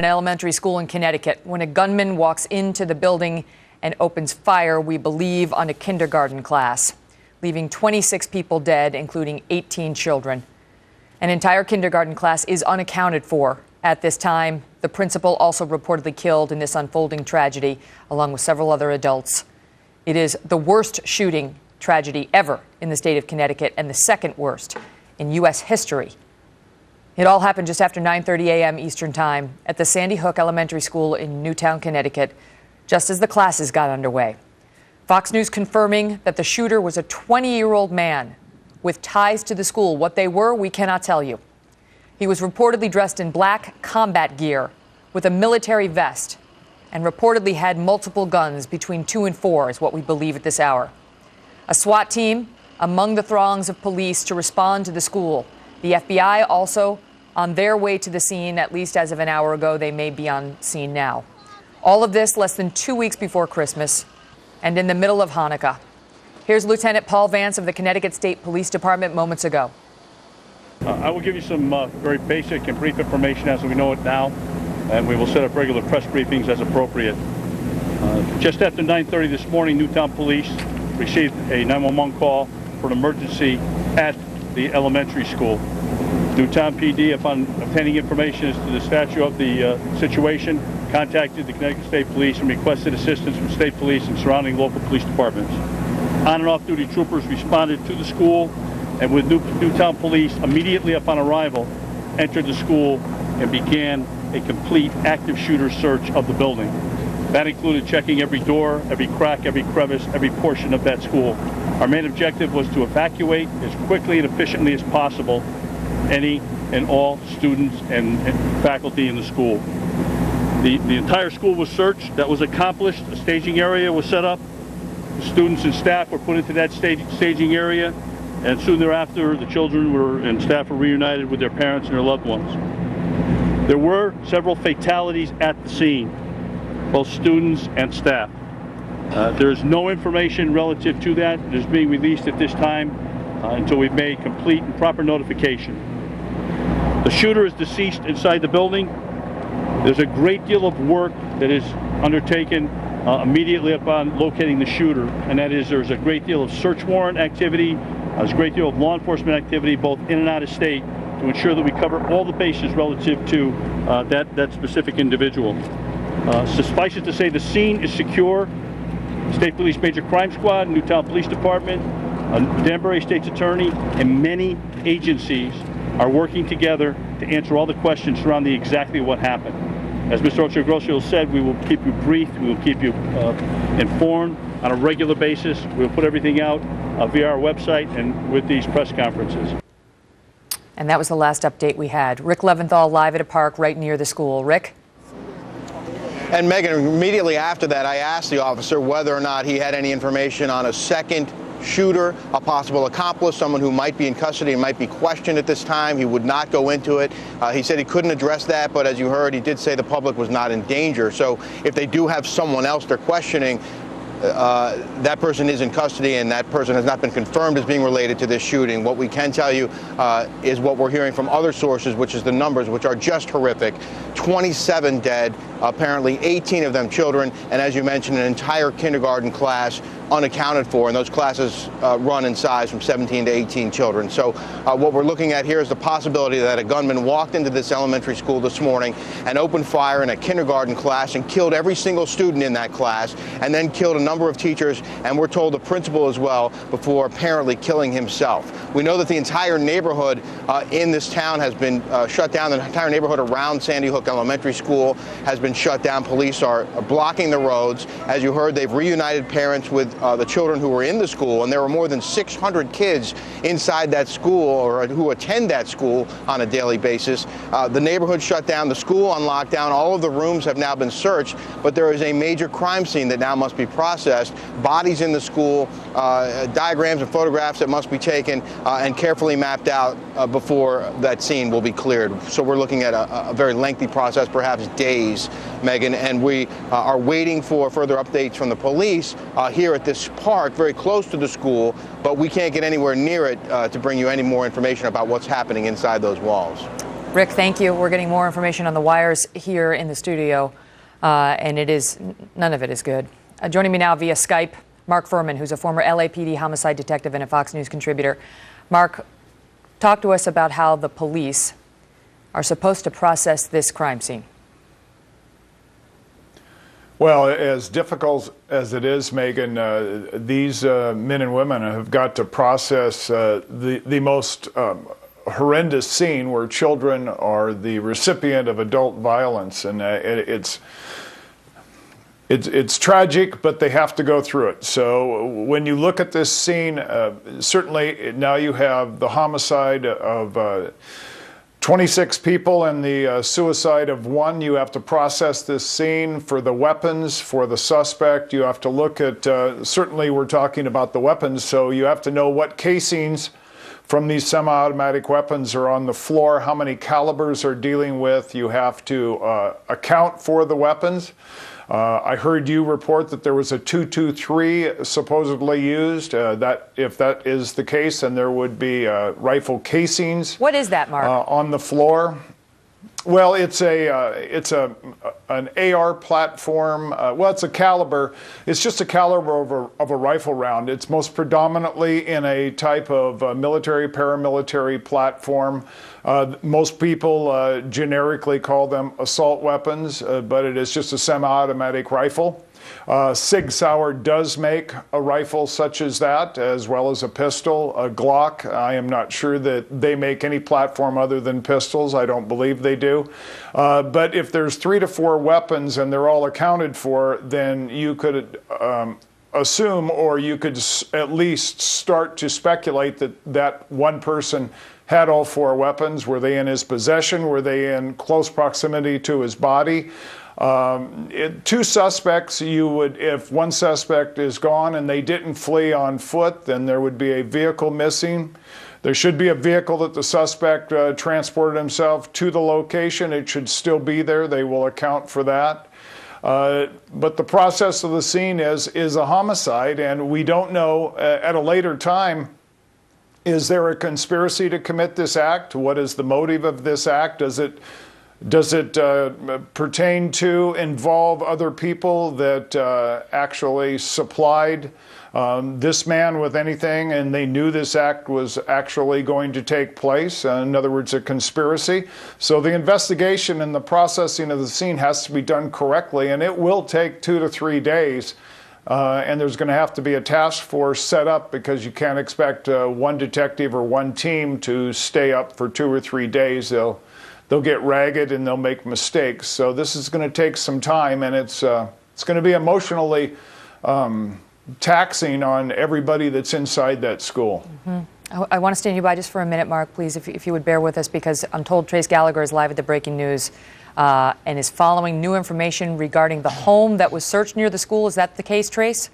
an elementary school in Connecticut when a gunman walks into the building and opens fire, we believe, on a kindergarten class, leaving 26 people dead, including 18 children. An entire kindergarten class is unaccounted for at this time. The principal also reportedly killed in this unfolding tragedy, along with several other adults. It is the worst shooting tragedy ever in the state of Connecticut and the second worst in U.S. history. It all happened just after 9:30 a.m. Eastern Time at the Sandy Hook Elementary School in Newtown, Connecticut, just as the classes got underway. Fox News confirming that the shooter was a 20-year-old man with ties to the school. What they were, we cannot tell you. He was reportedly dressed in black combat gear with a military vest and reportedly had multiple guns, between 2 and 4 is what we believe at this hour. A SWAT team among the throngs of police to respond to the school. The FBI also on their way to the scene, at least as of an hour ago. They may be on scene now. All of this less than 2 weeks before Christmas and in the middle of Hanukkah. Here's Lieutenant Paul Vance of the Connecticut State Police Department moments ago. I will give you some very basic and brief information as we know it now, and we will set up regular press briefings as appropriate. Just after 9:30 this morning, Newtown Police received a 911 call for an emergency at the elementary school. Newtown PD, upon obtaining information as to the stature of the situation, contacted the Connecticut State Police and requested assistance from state police and surrounding local police departments. On and off duty troopers responded to the school, and with Newtown Police, immediately upon arrival, entered the school and began a complete active shooter search of the building. That included checking every door, every crack, every crevice, every portion of that school. Our main objective was to evacuate as quickly and efficiently as possible any and all students and faculty in the school. The entire school was searched. That was accomplished. A staging area was set up. The students and staff were put into that staging area, and soon thereafter the children and staff were reunited with their parents and their loved ones. There were several fatalities at the scene, both students and staff. There is no information relative to that that is being released at this time until we've made complete and proper notification. The shooter is deceased inside the building. There's a great deal of work that is undertaken immediately upon locating the shooter, and that is there's a great deal of search warrant activity, there's a great deal of law enforcement activity both in and out of state to ensure that we cover all the bases relative to that specific individual. Suffice it to say, the scene is secure. State Police Major Crime Squad, Newtown Police Department, Danbury State's Attorney, and many agencies are working together to answer all the questions surrounding exactly what happened. As Mr. Ochogrosso said, we will keep you briefed, we will keep you informed on a regular basis. We'll put everything out via our website and with these press conferences. And that was the last update we had. Rick Leventhal live at a park right near the school. Rick? And Megan, immediately after that, I asked the officer whether or not he had any information on a second shooter, a possible accomplice, someone who might be in custody and might be questioned at this time. He would not go into it. He said he couldn't address that, but as you heard, he did say the public was not in danger. So if they do have someone else they're questioning, that person is in custody, and that person has not been confirmed as being related to this shooting. What we can tell you is what we're hearing from other sources, which is the numbers, which are just horrific. 27 dead, apparently 18 of them children, and as you mentioned, an entire kindergarten class unaccounted for, and those classes run in size from 17 to 18 children. So what we're looking at here is the possibility that a gunman walked into this elementary school this morning and opened fire in a kindergarten class and killed every single student in that class, and then killed a number of teachers, and we're told the principal as well, before apparently killing himself. We know that the entire neighborhood in this town has been shut down. The entire neighborhood around Sandy Hook Elementary School has been shut down. Police are blocking the roads. As you heard, they've reunited parents with the children who were in the school, and there were more than 600 kids inside that school, or who attend that school on a daily basis. The neighborhood shut down, the school on lockdown. All of the rooms have now been searched, but there is a major crime scene that now must be processed. Bodies in the school, diagrams and photographs that must be taken and carefully mapped out before that scene will be cleared. So we're looking at a very lengthy process, perhaps days, Megan, and we are waiting for further updates from the police here at this park, very close to the school, but we can't get anywhere near it to bring you any more information about what's happening inside those walls. Rick, thank you. We're getting more information on the wires here in the studio, and none of it is good. Joining me now via Skype, Mark Furman, who's a former LAPD homicide detective and a Fox News contributor. Mark, talk to us about how the police are supposed to process this crime scene. Well, as difficult as it is, Megan, these men and women have got to process the most horrendous scene where children are the recipient of adult violence, and it's tragic, but they have to go through it. So when you look at this scene, certainly now you have the homicide of 26 people and the suicide of 1. You have to process this scene for the weapons, for the suspect. You have to look at, certainly we're talking about the weapons, so you have to know what casings from these semi-automatic weapons are on the floor, how many calibers are dealing with. You have to account for the weapons. I heard you report that there was a .223 supposedly used. That if that is the case, then there would be rifle casings. What is that, Mark? On the floor. Well, it's an AR platform. Well, it's a caliber. It's just a caliber of a rifle round. It's most predominantly in a type of military, paramilitary platform. Most people generically call them assault weapons, but it is just a semi-automatic rifle. Sig Sauer does make a rifle such as that, as well as a pistol, a Glock. I am not sure that they make any platform other than pistols. I don't believe they do. But if there's 3 to 4 weapons and they're all accounted for, then you could assume, or you could at least start to speculate that one person had all 4 weapons. Were they in his possession? Were they in close proximity to his body? 2 suspects, if one suspect is gone and they didn't flee on foot, then there would be a vehicle missing. There should be a vehicle that the suspect transported himself to the location. It should still be there. They will account for that. But the process of the scene is a homicide, and we don't know at a later time, is there a conspiracy to commit this act? What is the motive of this act? Does it pertain to involve other people that actually supplied this man with anything, and they knew this act was actually going to take place? In other words, a conspiracy. So the investigation and the processing of the scene has to be done correctly, and it will take 2 to 3 days. And there's going to have to be a task force set up, because you can't expect one detective or one team to stay up for 2 or 3 days. They'll get ragged and they'll make mistakes. So this is going to take some time, and it's going to be emotionally taxing on everybody that's inside that school. Mm-hmm. I want to stand you by just for a minute, Mark, please, if you would bear with us, because I'm told Trace Gallagher is live at the breaking news and is following new information regarding the home that was searched near the school. Is that the case, Trace?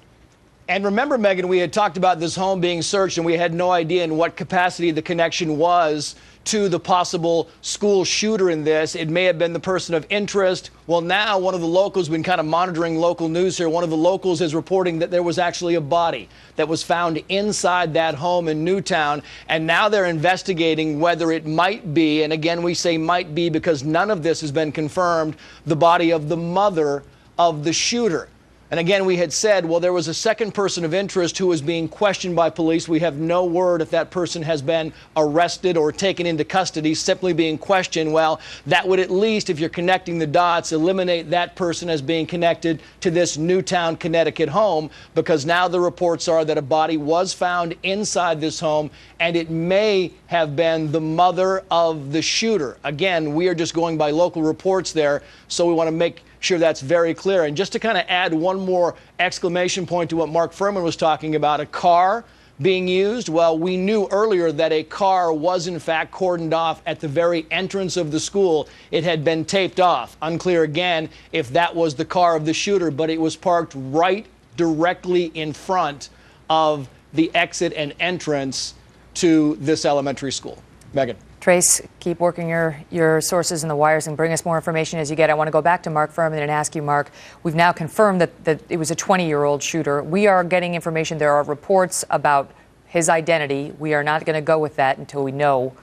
And remember, Megan, we had talked about this home being searched, and we had no idea in what capacity the connection was to the possible school shooter in this. It may have been the person of interest. Well, now one of the locals, been kind of monitoring local news here, one of the locals is reporting that there was actually a body that was found inside that home in Newtown, and now they're investigating whether it might be, and again we say might be because none of this has been confirmed, the body of the mother of the shooter. And again, we had said, well, there was a second person of interest who was being questioned by police. We have no word if that person has been arrested or taken into custody, simply being questioned. Well, that would at least, if you're connecting the dots, eliminate that person as being connected to this Newtown, Connecticut home, because now the reports are that a body was found inside this home, and it may have been the mother of the shooter. Again, we are just going by local reports there, so we want to make sure that's very clear. And just to kind of add one more exclamation point to what Mark Furman was talking about, a car being used. Well, we knew earlier that a car was in fact cordoned off at the very entrance of the school. It had been taped off. Unclear again if that was the car of the shooter, but it was parked right directly in front of the exit and entrance to this elementary school. Megan. Trace, keep working your sources in the wires and bring us more information as you get. I want to go back to Mark Furman and ask you, Mark, we've now confirmed that it was a 20-year-old shooter. We are getting information. There are reports about his identity. We are not going to go with that until we know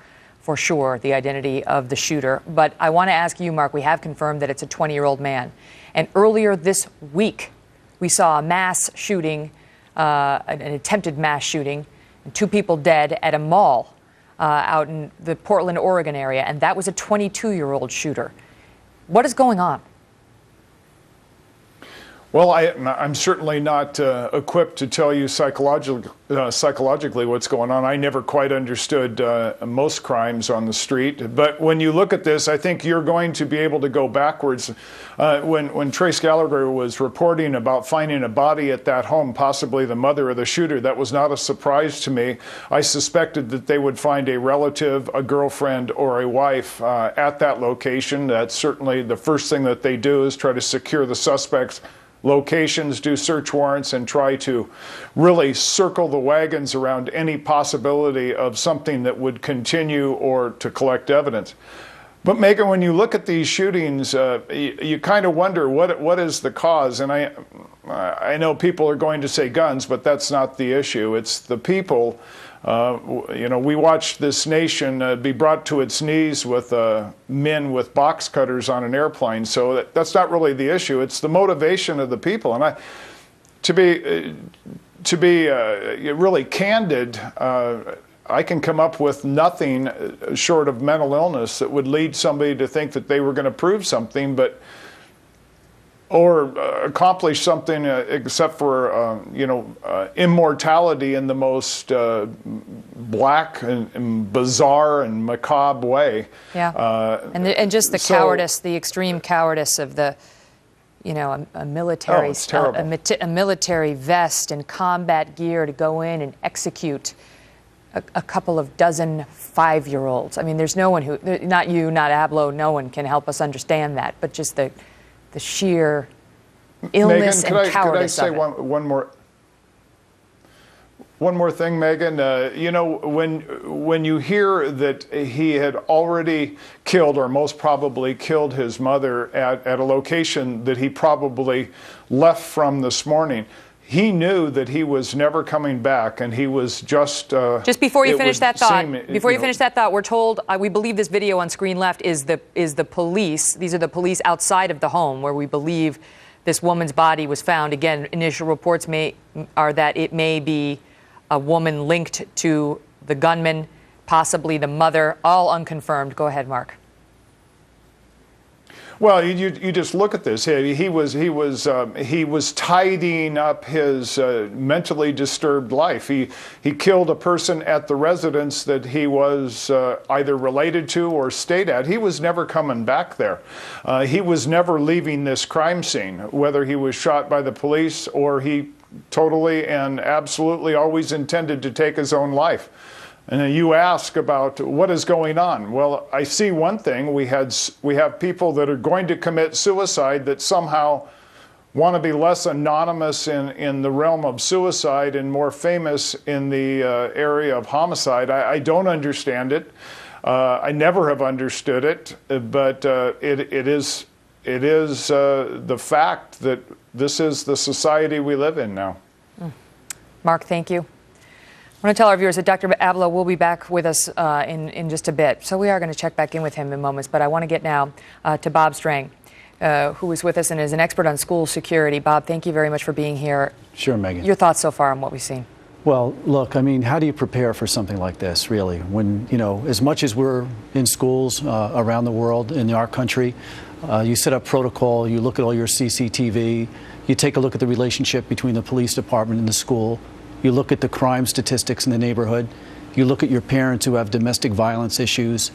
for sure the identity of the shooter. But I want to ask you, Mark, we have confirmed that it's a 20-year-old man. And earlier this week, we saw a mass shooting, an attempted mass shooting, and 2 people dead at a mall out in the Portland, Oregon area. And that was a 22-year-old shooter. What is going on? Well, I'm certainly not equipped to tell you psychologically what's going on. I never quite understood most crimes on the street. But when you look at this, I think you're going to be able to go backwards. When Trace Gallagher was reporting about finding a body at that home, possibly the mother of the shooter, that was not a surprise to me. I suspected that they would find a relative, a girlfriend, or a wife at that location. That's certainly the first thing that they do, is try to secure the suspect's locations, do search warrants, and try to really circle the wagons around any possibility of something that would continue or to collect evidence. But Megan, when you look at these shootings, you kind of wonder what is the cause. And I know people are going to say guns, but that's not the issue. It's the people. We watched this nation be brought to its knees with men with box cutters on an airplane. So that's not really the issue. It's the motivation of the people. And to be really candid, I can come up with nothing short of mental illness that would lead somebody to think that they were going to prove something, or accomplish something except for immortality in the most black and bizarre and macabre way. Yeah, and just the cowardice, the extreme cowardice of the, a military, it's terrible. a military vest and combat gear to go in and execute a couple of dozen 5-year-olds. I mean, there's no one who, not you, not Ablo, no one can help us understand that, but just the sheer illness Megan, and cowardice could I say of it. one more thing, Megan? When you hear that he had already killed, or most probably killed, his mother at a location that he probably left from this morning, he knew that he was never coming back, and he was just before you finish that thought, we're told, we believe this video on screen left is the police. These are the police outside of the home where we believe this woman's body was found. Again, initial reports are that it may be a woman linked to the gunman, possibly the mother, all unconfirmed. Go ahead, Mark. Well, you just look at this. He was tidying up his mentally disturbed life. He killed a person at the residence that he was either related to or stayed at. He was never coming back there. He was never leaving this crime scene, whether he was shot by the police or he totally and absolutely always intended to take his own life. And you ask about what is going on. Well, I see one thing. We have people that are going to commit suicide that somehow want to be less anonymous in the realm of suicide and more famous in the area of homicide. I don't understand it. I never have understood it, but it is the fact that this is the society we live in now. Mark, thank you. I want to tell our viewers that Dr. Ablo will be back with us in just a bit. So we are going to check back in with him in moments. But I want to get now to Bob Strang, who is with us and is an expert on school security. Bob, thank you very much for being here. Sure, Megan. Your thoughts so far on what we've seen? Well, look, I mean, how do you prepare for something like this, really? When, as much as we're in schools around the world, in our country, you set up protocol, you look at all your CCTV, you take a look at the relationship between the police department and the school, you look at the crime statistics in the neighborhood, you look at your parents who have domestic violence issues.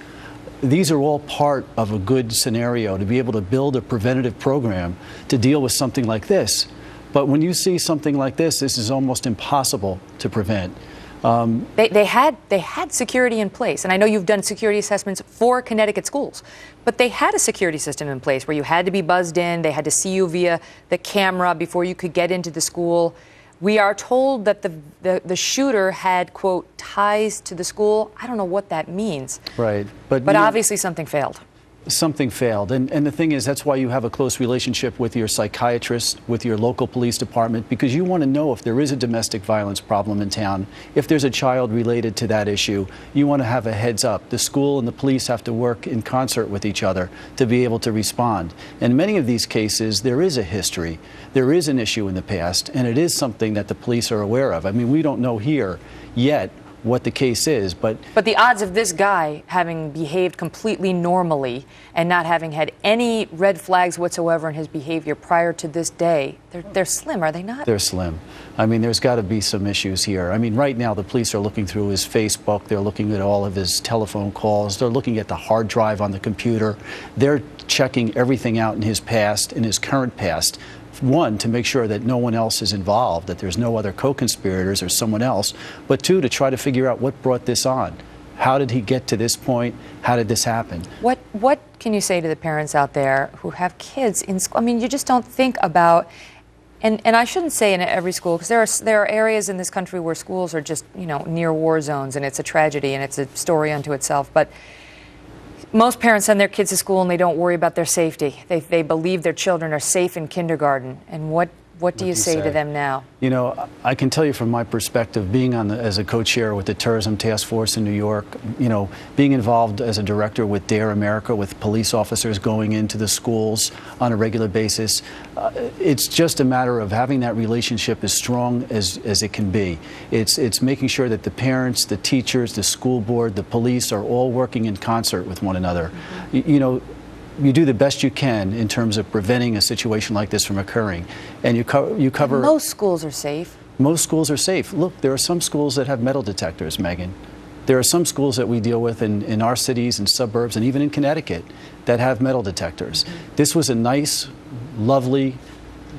These are all part of a good scenario to be able to build a preventative program to deal with something like this. But when you see something like this is almost impossible to prevent. They had security in place, and I know you've done security assessments for Connecticut schools, but they had a security system in place where you had to be buzzed in, they had to see you via the camera before you could get into the school. We are told that the shooter had, quote, ties to the school. I don't know what that means. Right. But obviously something failed. Something failed. And the thing is, that's why you have a close relationship with your psychiatrist, with your local police department, because you want to know if there is a domestic violence problem in town, if there's a child related to that issue, you want to have a heads up. The school and the police have to work in concert with each other to be able to respond. In many of these cases, there is a history. There is an issue in the past, and it is something that the police are aware of. I mean, we don't know here yet what the case is, but the odds of this guy having behaved completely normally and not having had any red flags whatsoever in his behavior prior to this day, they're slim, are they not? they're slim. I mean, there's got to be some issues here. I mean, right now the police are looking through his Facebook, they're looking at all of his telephone calls, they're looking at the hard drive on the computer, they're checking everything out in his past, in his current past. One, to make sure that no one else is involved, that there's no other co-conspirators or someone else, but two, to try to figure out what brought this on. How did he get to this point? How did this happen? What can you say to the parents out there who have kids in school? I mean, you just don't think about, and I shouldn't say in every school, because there are areas in this country where schools are just, you know, near war zones, and it's a tragedy and it's a story unto itself. But most parents send their kids to school and they don't worry about their safety. They believe their children are safe in kindergarten. And what do you say to them now? You know, I can tell you from my perspective, being as a co-chair with the Terrorism Task Force in New York, you know, being involved as a director with Dare America, with police officers going into the schools on a regular basis, it's just a matter of having that relationship as strong as it can be. It's making sure that the parents, the teachers, the school board, the police are all working in concert with one another. Mm-hmm. You know, you do the best you can in terms of preventing a situation like this from occurring. And you cover... Most schools are safe. Most schools are safe. Look, there are some schools that have metal detectors, Megan. There are some schools that we deal with in our cities and suburbs and even in Connecticut that have metal detectors. Mm-hmm. This was a nice, lovely,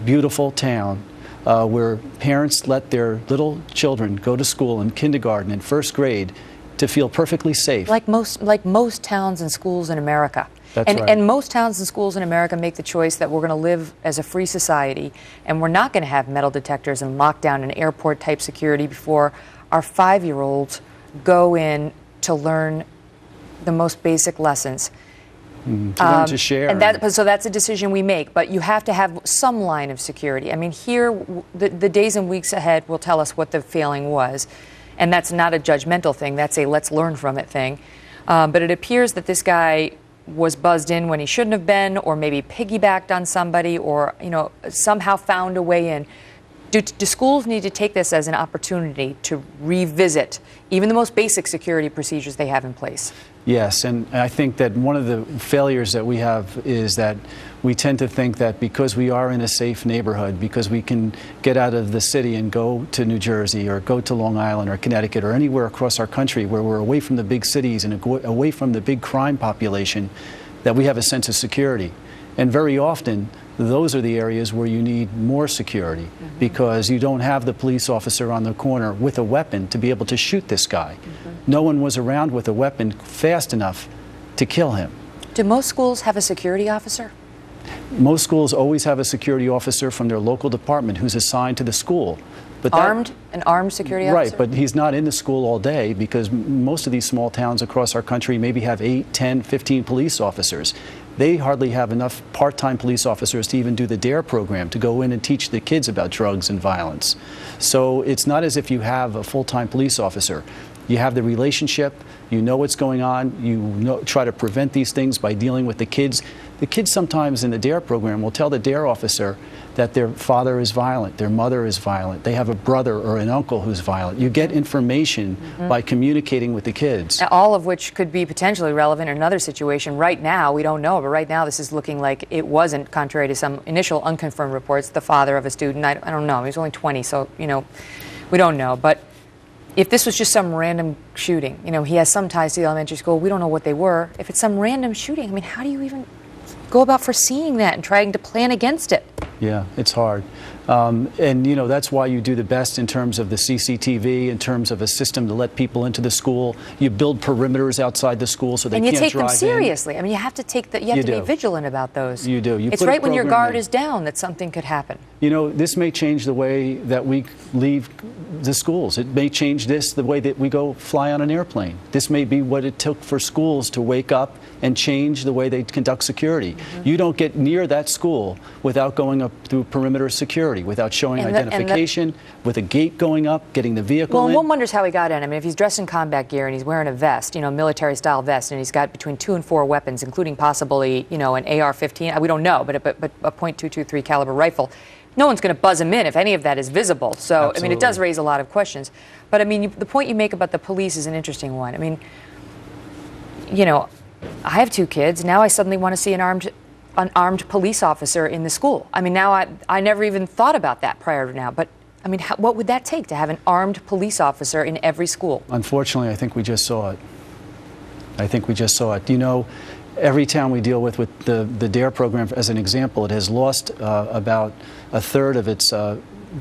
beautiful town where parents let their little children go to school in kindergarten and first grade to feel perfectly safe. Like most towns and schools in America. That's right. And most towns and schools in America make the choice that we're going to live as a free society, and we're not going to have metal detectors and lockdown and airport type security before our 5-year-olds go in to learn the most basic lessons. To learn to share. And so that's a decision we make, but you have to have some line of security. I mean, here, the days and weeks ahead will tell us what the failing was, and that's not a judgmental thing, that's a let's learn from it thing. But it appears that this guy was buzzed in when he shouldn't have been, or maybe piggybacked on somebody, or, you know, somehow found a way in. Do schools need to take this as an opportunity to revisit even the most basic security procedures they have in place? Yes, and I think that one of the failures that we have is that we tend to think that because we are in a safe neighborhood, because we can get out of the city and go to New Jersey or go to Long Island or Connecticut or anywhere across our country where we're away from the big cities and away from the big crime population, that we have a sense of security. And very often, those are the areas where you need more security, because you don't have the police officer on the corner with a weapon to be able to shoot this guy. No one was around with a weapon fast enough to kill him. Do most schools have a security officer? Most schools always have a security officer from their local department who's assigned to the school. But an armed security officer? Right, but he's not in the school all day, because most of these small towns across our country maybe have 8, 10, 15 police officers. They hardly have enough part-time police officers to even do the DARE program, to go in and teach the kids about drugs and violence. So it's not as if you have a full-time police officer. You have the relationship, you know what's going on, you try to prevent these things by dealing with the kids. The kids sometimes in the DARE program will tell the DARE officer that their father is violent, their mother is violent, they have a brother or an uncle who's violent. You get information by communicating with the kids. All of which could be potentially relevant in another situation. Right now, we don't know, but right now this is looking like it wasn't, contrary to some initial unconfirmed reports, the father of a student. I don't know, he was only 20, so, you know, we don't know. But if this was just some random shooting, you know, he has some ties to the elementary school, we don't know what they were. If it's some random shooting, I mean, how do you even go about foreseeing that and trying to plan against it? Yeah, it's hard. And, you know, that's why you do the best in terms of the CCTV, in terms of a system to let people into the school. You build perimeters outside the school so they can't drive in. And you take them seriously. I mean, you have to be vigilant about those. You do. It's right when your guard is down that something could happen. You know, this may change the way that we leave the schools. It may change the way that we go fly on an airplane. This may be what it took for schools to wake up and change the way they conduct security. You don't get near that school without going up through perimeter security, without showing identification, with a gate going up, getting the vehicle in. Well, one wonders how he got in. I mean, if he's dressed in combat gear and he's wearing a vest, you know, military-style vest, and he's got between 2 and 4 weapons, including possibly, you know, an AR-15, we don't know, but a .223 caliber rifle, no one's going to buzz him in if any of that is visible. So, absolutely. I mean, it does raise a lot of questions. But, I mean, the point you make about the police is an interesting one. I mean, you know, I have 2 kids. Now I suddenly want to see an armed police officer in the school. I mean, now I never even thought about that prior to now. But, I mean, what would that take to have an armed police officer in every school? Unfortunately, I think we just saw it. You know, every town we deal with the DARE program, as an example, it has lost about a third of its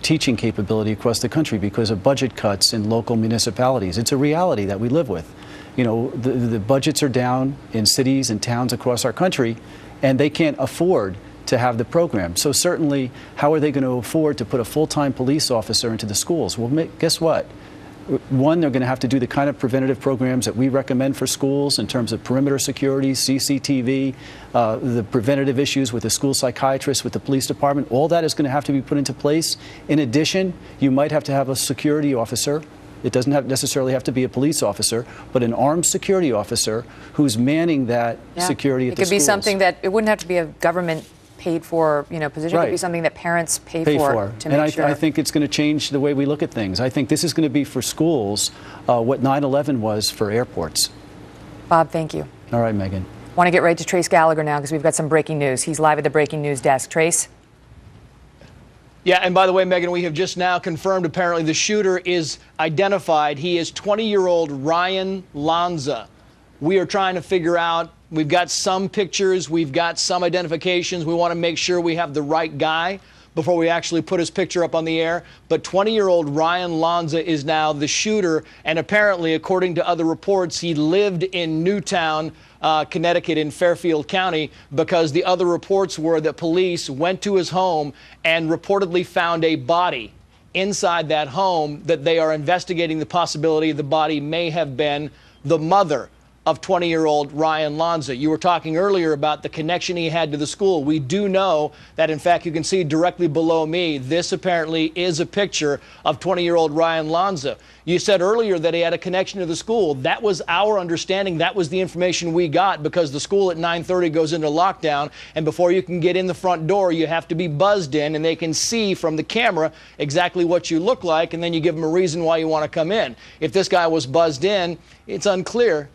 teaching capability across the country because of budget cuts in local municipalities. It's a reality that we live with. You know, the budgets are down in cities and towns across our country, and they can't afford to have the program. So certainly, how are they going to afford to put a full-time police officer into the schools? Well, guess what? One, they're going to have to do the kind of preventative programs that we recommend for schools in terms of perimeter security, CCTV, the preventative issues with the school psychiatrist, with the police department. All that is going to have to be put into place. In addition, you might have to have a security officer. It doesn't necessarily have to be a police officer, but an armed security officer who's manning that security at the schools. It could be something that, it wouldn't have to be a government paid for, you know, position. Right. It could be something that parents pay for to make sure. And I think it's going to change the way we look at things. I think this is going to be for schools what 9/11 was for airports. Bob, thank you. All right, Megan. Want to get right to Trace Gallagher now because we've got some breaking news. He's live at the breaking news desk. Trace? Yeah, and by the way, Megan, we have just now confirmed apparently the shooter is identified. He is 20-year-old Ryan Lanza. We are trying to figure out, we've got some pictures, we've got some identifications. We want to make sure we have the right guy before we actually put his picture up on the air. But 20-year-old Ryan Lanza is now the shooter, and apparently, according to other reports, he lived in Newtown, Connecticut, in Fairfield County, because the other reports were that police went to his home and reportedly found a body inside that home, that they are investigating the possibility the body may have been the mother of 20-year-old Ryan Lanza. You were talking earlier about the connection he had to the school. We do know that, in fact, you can see directly below me, this apparently is a picture of 20-year-old Ryan Lanza. You said earlier that he had a connection to the school. That was our understanding. That was the information we got, because the school at 9:30 goes into lockdown, and before you can get in the front door, you have to be buzzed in, and they can see from the camera exactly what you look like, and then you give them a reason why you want to come in. If this guy was buzzed in, it's unclear.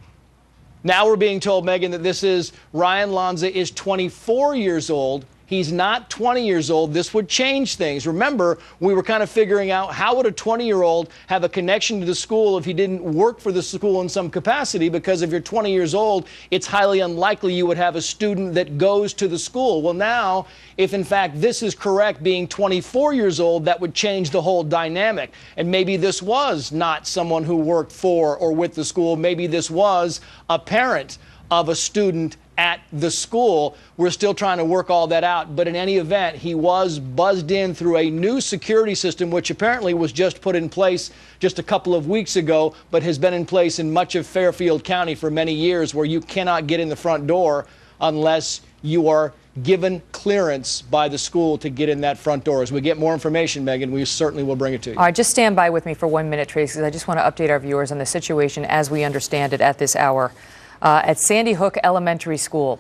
Now we're being told, Megan, that this is Ryan Lanza is 24 years old. He's not 20 years old. This would change things. Remember, we were kind of figuring out, how would a 20-year-old have a connection to the school if he didn't work for the school in some capacity? Because if you're 20 years old, it's highly unlikely you would have a student that goes to the school. Well, now, if in fact this is correct, being 24 years old, that would change the whole dynamic. And maybe this was not someone who worked for or with the school. Maybe this was a parent of a student at the school. We're still trying to work all that out. But in any event, he was buzzed in through a new security system, which apparently was just put in place just a couple of weeks ago, but has been in place in much of Fairfield County for many years, where you cannot get in the front door unless you are given clearance by the school to get in that front door. As we get more information, Megan, we certainly will bring it to you. All right, just stand by with me for 1 minute, Trace, because I just want to update our viewers on the situation as we understand it at this hour. At Sandy Hook Elementary School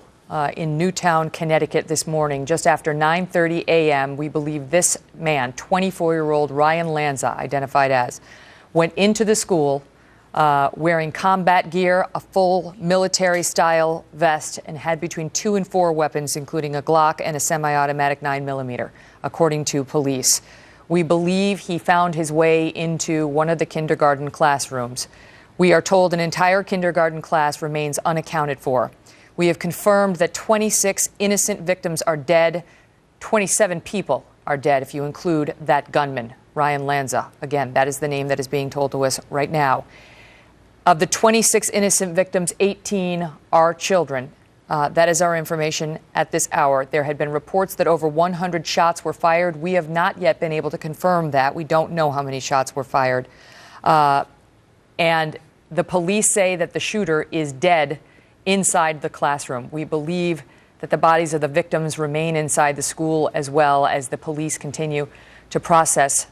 in Newtown, Connecticut this morning, just after 9:30 a.m., we believe this man, 24-year-old Ryan Lanza, identified as, went into the school wearing combat gear, a full military-style vest, and had between 2 and 4 weapons, including a Glock and a semi-automatic 9mm, according to police. We believe he found his way into one of the kindergarten classrooms. We are told an entire kindergarten class remains unaccounted for. We have confirmed that 26 innocent victims are dead. 27 people are dead if you include that gunman, Ryan Lanza. Again, that is the name that is being told to us right now. Of the 26 innocent victims, 18 are children. That is our information at this hour. There had been reports that over 100 shots were fired. We have not yet been able to confirm that. We don't know how many shots were fired. And the police say that the shooter is dead inside the classroom. We believe that the bodies of the victims remain inside the school as well as the police continue to process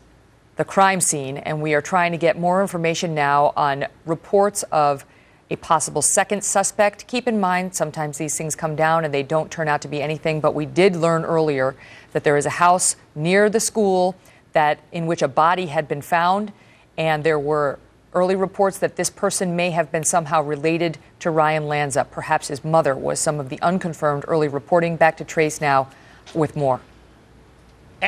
the crime scene. And we are trying to get more information now on reports of a possible second suspect. Keep in mind, sometimes these things come down and they don't turn out to be anything, but we did learn earlier that there is a house near the school in which a body had been found, and there were early reports that this person may have been somehow related to Ryan Lanza. Perhaps his mother was some of the unconfirmed early reporting. Back to Trace now with more.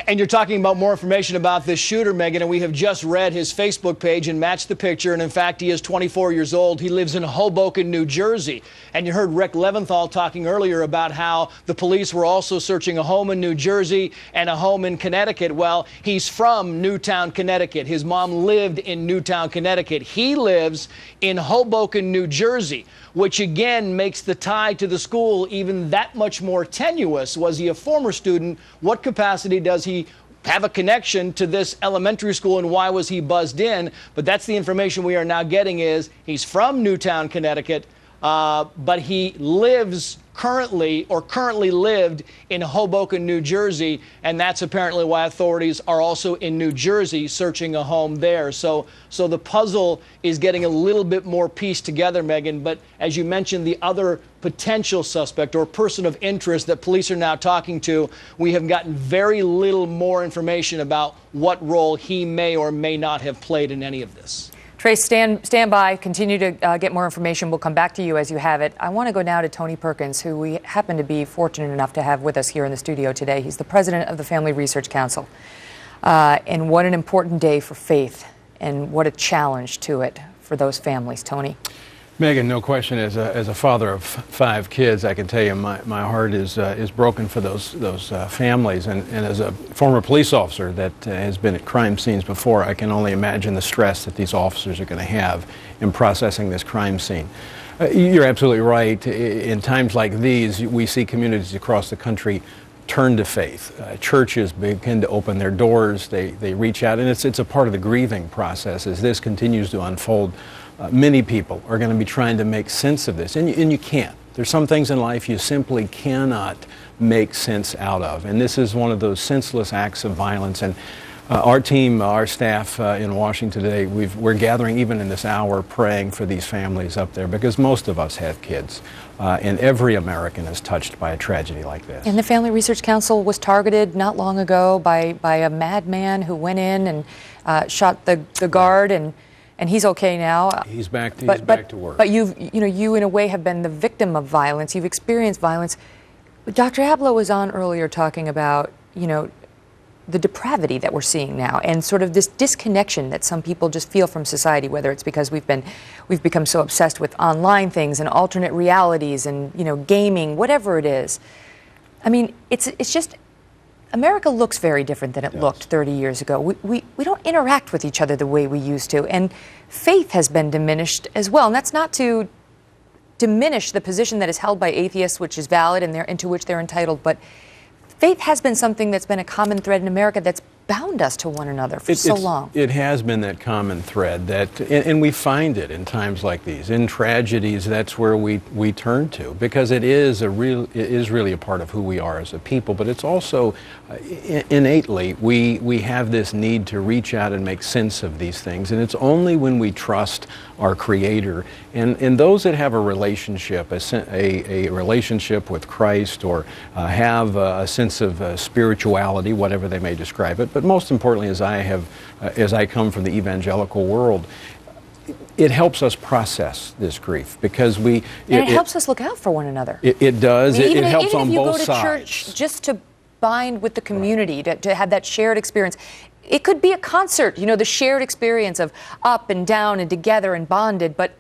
And you're talking about more information about this shooter, Megan, and we have just read his Facebook page and matched the picture. And in fact, he is 24 years old. He lives in Hoboken, New Jersey. And you heard Rick Leventhal talking earlier about how the police were also searching a home in New Jersey and a home in Connecticut. Well, he's from Newtown, Connecticut. His mom lived in Newtown, Connecticut. He lives in Hoboken, New Jersey, which again makes the tie to the school even that much more tenuous. Was he a former student? What capacity does he have a connection to this elementary school, and why was he buzzed in? But that's the information we are now getting, is he's from Newtown, Connecticut, but he lives currently lived in Hoboken, New Jersey, and that's apparently why authorities are also in New Jersey searching a home there. So the puzzle is getting a little bit more pieced together, Megan. But as you mentioned, the other potential suspect or person of interest that police are now talking to, we have gotten very little more information about what role he may or may not have played in any of this. Trace, stand by. Continue to get more information. We'll come back to you as you have it. I want to go now to Tony Perkins, who we happen to be fortunate enough to have with us here in the studio today. He's the president of the Family Research Council. And what an important day for faith, and what a challenge to it for those families. Tony. Megan, no question, as a father of 5 kids, I can tell you my heart is broken for those families. And as a former police officer that has been at crime scenes before, I can only imagine the stress that these officers are going to have in processing this crime scene. You're absolutely right. In times like these, we see communities across the country turn to faith. Churches begin to open their doors. They reach out, and it's a part of the grieving process as this continues to unfold. Many people are going to be trying to make sense of this, and you can't. There's some things in life you simply cannot make sense out of, and this is one of those senseless acts of violence. And our team, our staff in Washington today, we're gathering even in this hour praying for these families up there, because most of us have kids, and every American is touched by a tragedy like this. And the Family Research Council was targeted not long ago by a madman who went in and shot the guard, and he's okay now. He's back to work. But you in a way have been the victim of violence. You've experienced violence. But Dr. Hablo was on earlier talking about, the depravity that we're seeing now, and sort of this disconnection that some people just feel from society, whether it's because we've become so obsessed with online things and alternate realities and, gaming, whatever it is. I mean, it's just, America looks very different than it looked 30 years ago. We don't interact with each other the way we used to, and faith has been diminished as well. And that's not to diminish the position that is held by atheists, which is valid and to which they're entitled, but faith has been something that's been a common thread in America that's bound us to one another for so long. It has been that common thread and we find it in times like these. In tragedies, that's where we turn to, because it is really a part of who we are as a people, but it's also innately we have this need to reach out and make sense of these things, and it's only when we trust our Creator and those that have a relationship, a relationship with Christ, or have a sense of spirituality, whatever they may describe it. But most importantly, as I come from the evangelical world, it helps us process this grief, because it helps us look out for one another. It does. I mean, it helps on both sides. Even if you go to church just to bind with the community, to have that shared experience. It could be a concert, the shared experience of up and down and together and bonded, but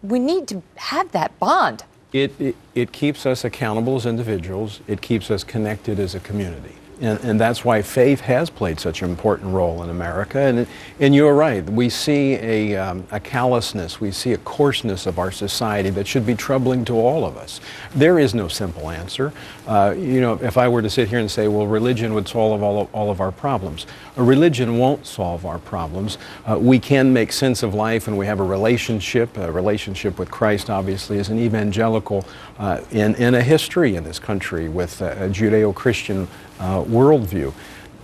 we need to have that bond. It keeps us accountable as individuals. It keeps us connected as a community. And that's why faith has played such an important role in America. And you're right, we see a callousness, we see a coarseness of our society that should be troubling to all of us. There is no simple answer. If I were to sit here and say, well, religion would solve all of our problems. A religion won't solve our problems. We can make sense of life, and we have a relationship with Christ, obviously, as an evangelical in a history in this country with a Judeo-Christian worldview.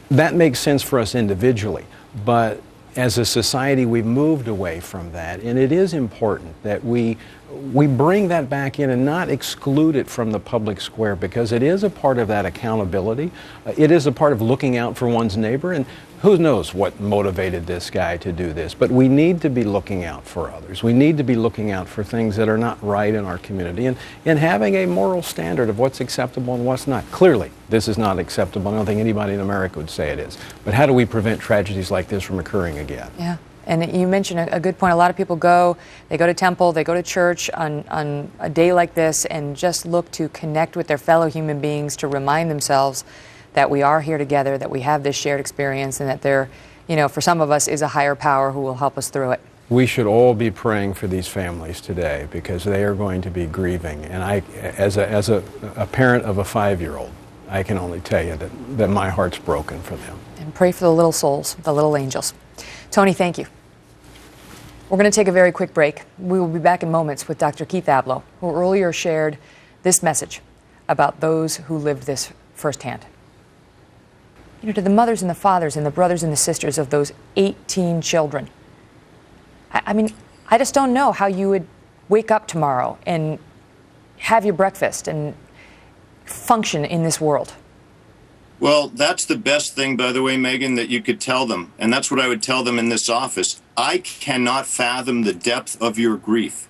That makes sense for us individually, but as a society, we've moved away from that, and it is important that we bring that back in and not exclude it from the public square, because it is a part of that accountability. It is a part of looking out for one's neighbor, and who knows what motivated this guy to do this, but we need to be looking out for others. We need to be looking out for things that are not right in our community, and having a moral standard of what's acceptable and what's not. Clearly, this is not acceptable. I don't think anybody in America would say it is. But how do we prevent tragedies like this from occurring again? Yeah. And you mentioned a good point. A lot of people go to temple, they go to church on a day like this and just look to connect with their fellow human beings, to remind themselves that we are here together, that we have this shared experience, and that there, for some of us, is a higher power who will help us through it. We should all be praying for these families today, because they are going to be grieving. And I, as a parent of a 5-year-old, I can only tell you that my heart's broken for them. And pray for the little souls, the little angels. Tony, thank you. We're going to take a very quick break. We will be back in moments with Dr. Keith Abloh, who earlier shared this message about those who lived this firsthand. To the mothers and the fathers and the brothers and the sisters of those 18 children. I mean, I just don't know how you would wake up tomorrow and have your breakfast and function in this world. Well, that's the best thing, by the way, Megan, that you could tell them. And that's what I would tell them in this office. I cannot fathom the depth of your grief.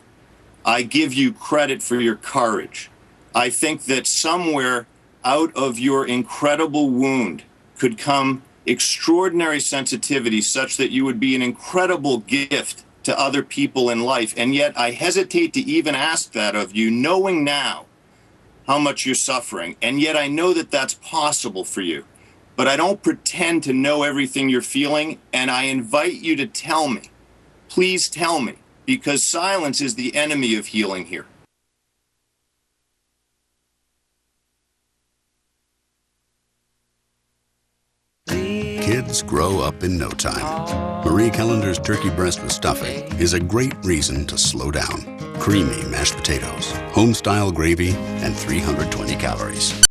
I give you credit for your courage. I think that somewhere out of your incredible wound could come extraordinary sensitivity, such that you would be an incredible gift to other people in life. And yet I hesitate to even ask that of you, knowing now how much you're suffering. And yet I know that that's possible for you. But I don't pretend to know everything you're feeling, and I invite you to tell me. Please tell me, because silence is the enemy of healing here. Kids grow up in no time. Marie Callender's turkey breast with stuffing is a great reason to slow down. Creamy mashed potatoes, home-style gravy, and 320 calories.